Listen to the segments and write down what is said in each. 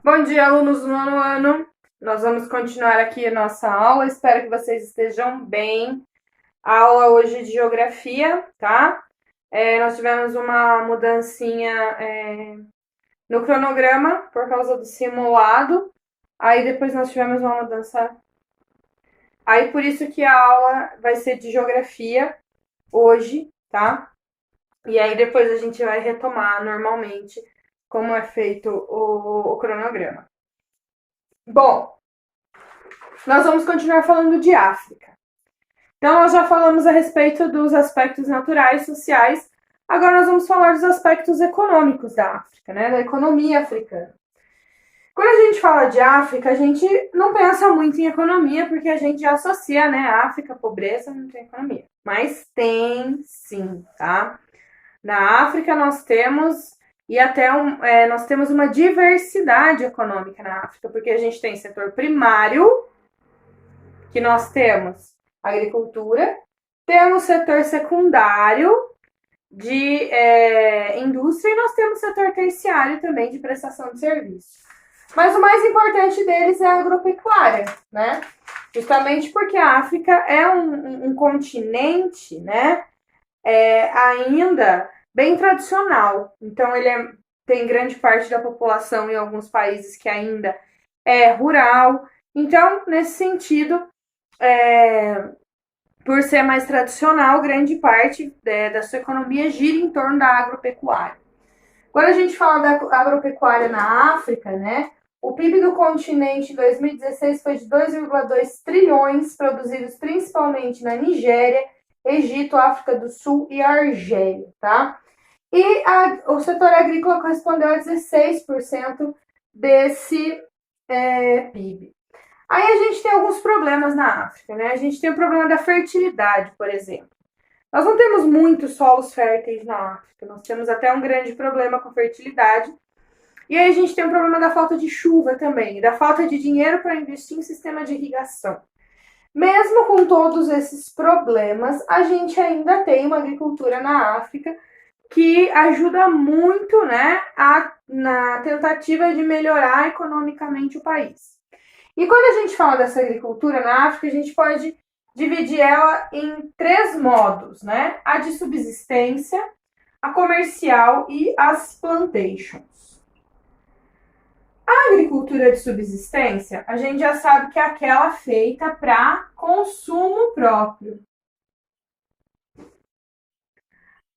Bom dia, alunos do nono ano. Nós vamos continuar aqui a nossa aula. Espero que vocês estejam bem. A aula hoje é de geografia, tá? Nós tivemos uma mudancinha no cronograma por causa do simulado. Aí depois nós tivemos uma mudança. Aí por isso que a aula vai ser de geografia hoje, tá? E aí depois a gente vai retomar normalmente como é feito o cronograma. Bom, nós vamos continuar falando de África. Então, nós já falamos a respeito dos aspectos naturais, sociais. Agora, nós vamos falar dos aspectos econômicos da África, né? Da economia africana. Quando a gente fala de África, a gente não pensa muito em economia, porque a gente já associa, né? África, pobreza, não tem economia. Mas tem sim, tá? Na África, nós temos nós temos uma diversidade econômica na África, porque a gente tem setor primário, que nós temos agricultura, temos setor secundário de indústria e nós temos setor terciário também de prestação de serviço. Mas o mais importante deles é a agropecuária, né? Justamente porque a África é um continente, né? Ainda bem tradicional. Então, tem grande parte da população em alguns países que ainda é rural. Então, nesse sentido, por ser mais tradicional, grande parte da sua economia gira em torno da agropecuária. Quando a gente fala da agropecuária na África, né, o PIB do continente em 2016 foi de 2,2 trilhões, produzidos principalmente na Nigéria, Egito, África do Sul e Argélia, tá? E o setor agrícola correspondeu a 16% desse PIB. Aí a gente tem alguns problemas na África, né? A gente tem o problema da fertilidade, por exemplo. Nós não temos muitos solos férteis na África, nós temos até um grande problema com fertilidade. E aí a gente tem o problema da falta de chuva também, da falta de dinheiro para investir em sistema de irrigação. Mesmo com todos esses problemas, a gente ainda tem uma agricultura na África que ajuda muito, né, na tentativa de melhorar economicamente o país. E quando a gente fala dessa agricultura na África, a gente pode dividir ela em três modos, né? A de subsistência, a comercial e as plantations. A agricultura de subsistência, a gente já sabe que é aquela feita para consumo próprio.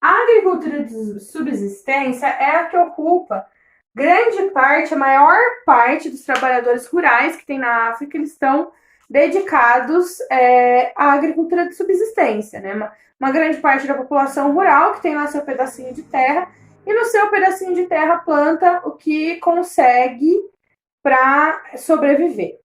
A agricultura de subsistência é a que ocupa grande parte, a maior parte dos trabalhadores rurais que tem na África, eles estão dedicados à agricultura de subsistência, né? Uma grande parte da população rural que tem lá seu pedacinho de terra e no seu pedacinho de terra planta o que consegue para sobreviver.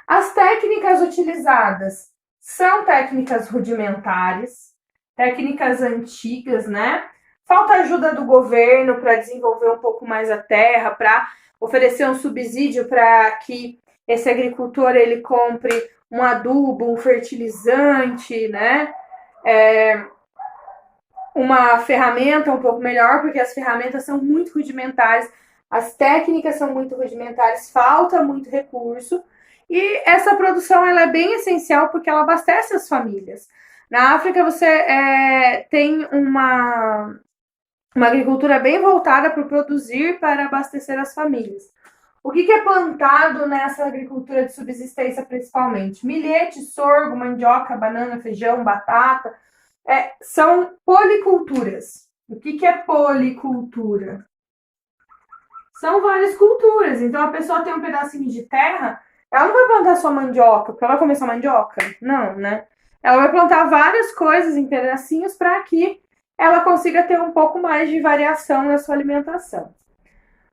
As técnicas utilizadas são técnicas rudimentares, técnicas antigas, né? Falta ajuda do governo para desenvolver um pouco mais a terra, para oferecer um subsídio para que esse agricultor ele compre um adubo, um fertilizante, né? Uma ferramenta um pouco melhor, porque as ferramentas são muito rudimentares, as técnicas são muito rudimentares, falta muito recurso. E essa produção ela é bem essencial porque ela abastece as famílias. Na África você tem uma agricultura bem voltada para produzir para abastecer as famílias. O que é plantado nessa agricultura de subsistência principalmente? Milhete, sorgo, mandioca, banana, feijão, batata. São policulturas. O que é policultura? São várias culturas. Então a pessoa tem um pedacinho de terra, ela não vai plantar só mandioca, porque ela vai comer só mandioca? Não, né? Ela vai plantar várias coisas em pedacinhos para que ela consiga ter um pouco mais de variação na sua alimentação.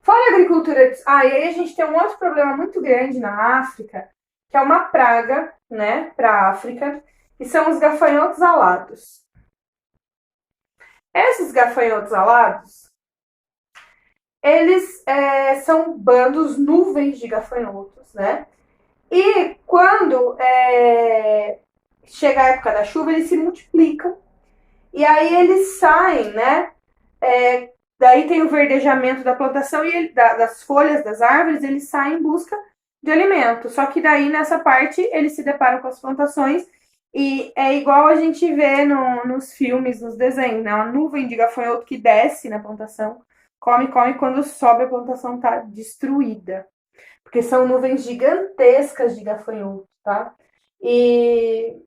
Fora a agricultura... e aí a gente tem um outro problema muito grande na África, que é uma praga, né, para a África, que são os gafanhotos alados. Esses gafanhotos alados, eles são bandos, nuvens de gafanhotos, né? E quando chega a época da chuva, eles se multiplicam. E aí eles saem, né, Daí tem o verdejamento da plantação e das folhas das árvores, eles saem em busca de alimento. Só que daí, nessa parte, eles se deparam com as plantações e é igual a gente vê nos filmes, nos desenhos, né? Uma nuvem de gafanhoto que desce na plantação, come, come, quando sobe a plantação tá destruída. Porque são nuvens gigantescas de gafanhoto, tá? E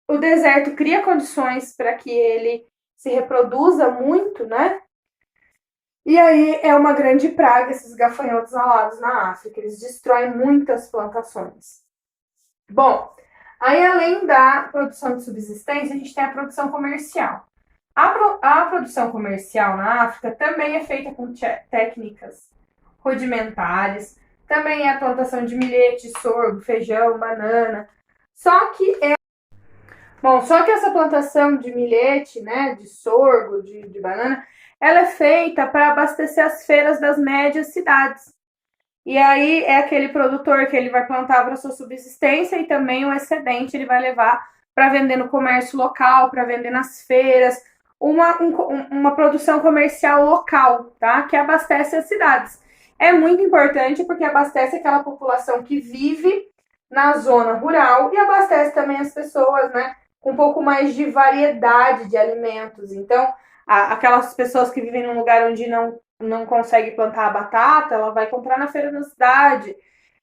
o deserto cria condições para que ele se reproduza muito, né? E aí é uma grande praga esses gafanhotos alados na África. Eles destroem muitas plantações. Bom, aí além da produção de subsistência, a gente tem a produção comercial. A produção comercial na África também é feita com técnicas rudimentares. Também é a plantação de milhete, sorgo, feijão, banana. Só que essa plantação de milhete, né, de sorgo, de banana, ela é feita para abastecer as feiras das médias cidades. E aí é aquele produtor que ele vai plantar para sua subsistência e também o excedente ele vai levar para vender no comércio local, para vender nas feiras, uma produção comercial local, tá? Que abastece as cidades. É muito importante porque abastece aquela população que vive na zona rural e abastece também as pessoas, né, com um pouco mais de variedade de alimentos. Então, aquelas pessoas que vivem num lugar onde não consegue plantar a batata, ela vai comprar na feira da cidade.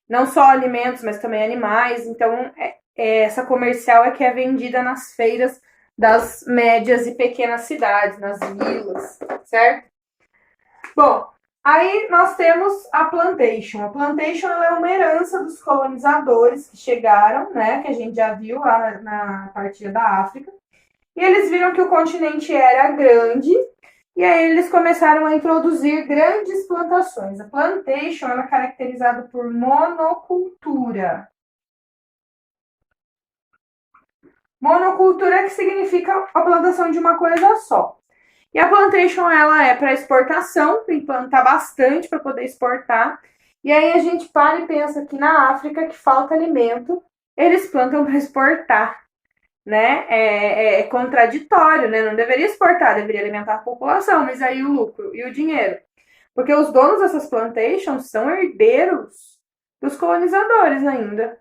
Não só alimentos, mas também animais. Então, essa comercial é que é vendida nas feiras das médias e pequenas cidades, nas vilas, certo? Bom, aí nós temos a plantation. A plantation ela é uma herança dos colonizadores que chegaram, né, que a gente já viu lá na partilha da África. E eles viram que o continente era grande e aí eles começaram a introduzir grandes plantações. A plantation ela é caracterizada por monocultura. Monocultura que significa a plantação de uma coisa só. E a plantation ela é para exportação, tem que plantar bastante para poder exportar. E aí a gente para e pensa que na África que falta alimento, eles plantam para exportar, né? É contraditório, né? Não deveria exportar, deveria alimentar a população, mas aí o lucro e o dinheiro. Porque os donos dessas plantations são herdeiros dos colonizadores ainda.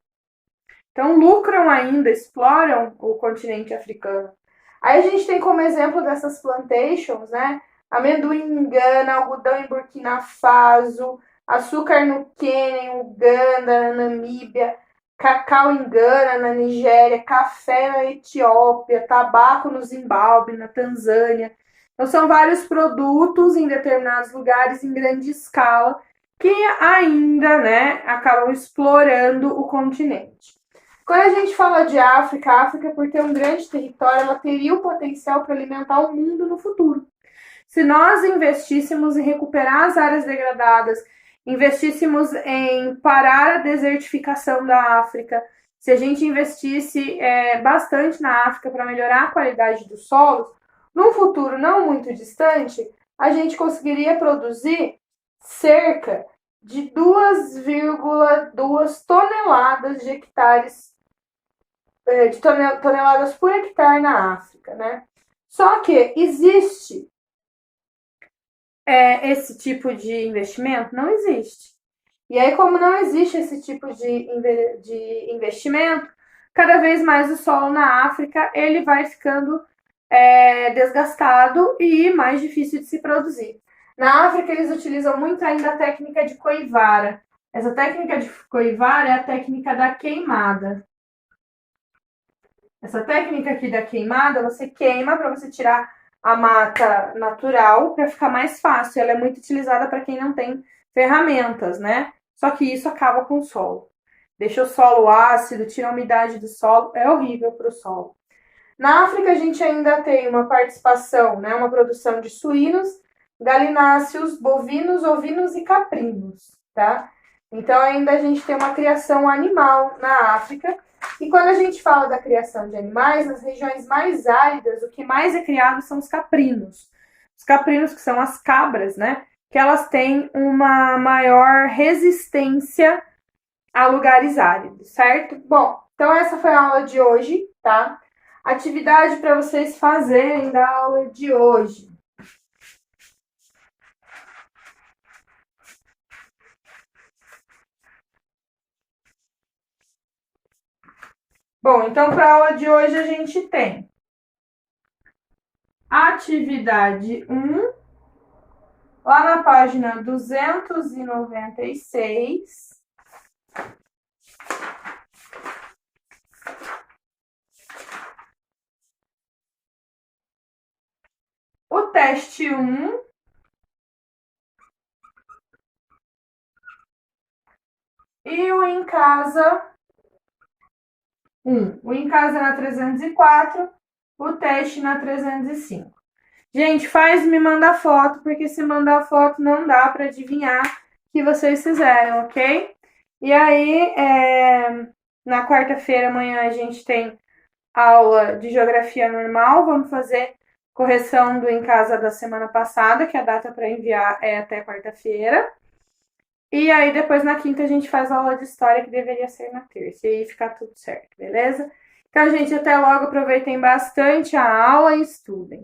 Então lucram ainda, exploram o continente africano. Aí a gente tem como exemplo dessas plantations, né? Amendoim em Gana, algodão em Burkina Faso, açúcar no Quênia, em Uganda, na Namíbia, cacau em Gana, na Nigéria, café na Etiópia, tabaco no Zimbábue, na Tanzânia. Então são vários produtos em determinados lugares em grande escala que ainda, né, acabam explorando o continente. Quando a gente fala de África, a África, por ter um grande território, ela teria o potencial para alimentar o mundo no futuro. Se nós investíssemos em recuperar as áreas degradadas, investíssemos em parar a desertificação da África, se a gente investisse bastante na África para melhorar a qualidade dos solos, num futuro não muito distante, a gente conseguiria produzir cerca de 2,2 toneladas de hectares de toneladas por hectare na África, né? Só que existe esse tipo de investimento? Não existe. E aí, como não existe esse tipo de investimento, cada vez mais o solo na África ele vai ficando desgastado e mais difícil de se produzir. Na África, eles utilizam muito ainda a técnica de coivara. Essa técnica de coivara é a técnica da queimada. Essa técnica aqui da queimada, você queima para você tirar a mata natural para ficar mais fácil. Ela é muito utilizada para quem não tem ferramentas, né? Só que isso acaba com o solo. Deixa o solo ácido, tira a umidade do solo, é horrível para o solo. Na África, a gente ainda tem uma participação, né? Uma produção de suínos, galináceos, bovinos, ovinos e caprinos, tá? Então, ainda a gente tem uma criação animal na África. E quando a gente fala da criação de animais, nas regiões mais áridas, o que mais é criado são os caprinos. Os caprinos, que são as cabras, né? Que elas têm uma maior resistência a lugares áridos, certo? Bom, então essa foi a aula de hoje, tá? Atividade para vocês fazerem da aula de hoje. Bom, então para a aula de hoje a gente tem atividade 1, lá na página 296. O teste 1. E o em casa 1. O em casa na 304, o teste na 305. Gente, faz me mandar foto, porque se mandar foto não dá para adivinhar que vocês fizeram, ok? E aí, na quarta-feira, amanhã, a gente tem aula de geografia normal. Vamos fazer correção do em casa da semana passada, que a data para enviar é até quarta-feira. E aí, depois na quinta, a gente faz a aula de história, que deveria ser na terça. E aí fica tudo certo, beleza? Então, gente, até logo. Aproveitem bastante a aula e estudem.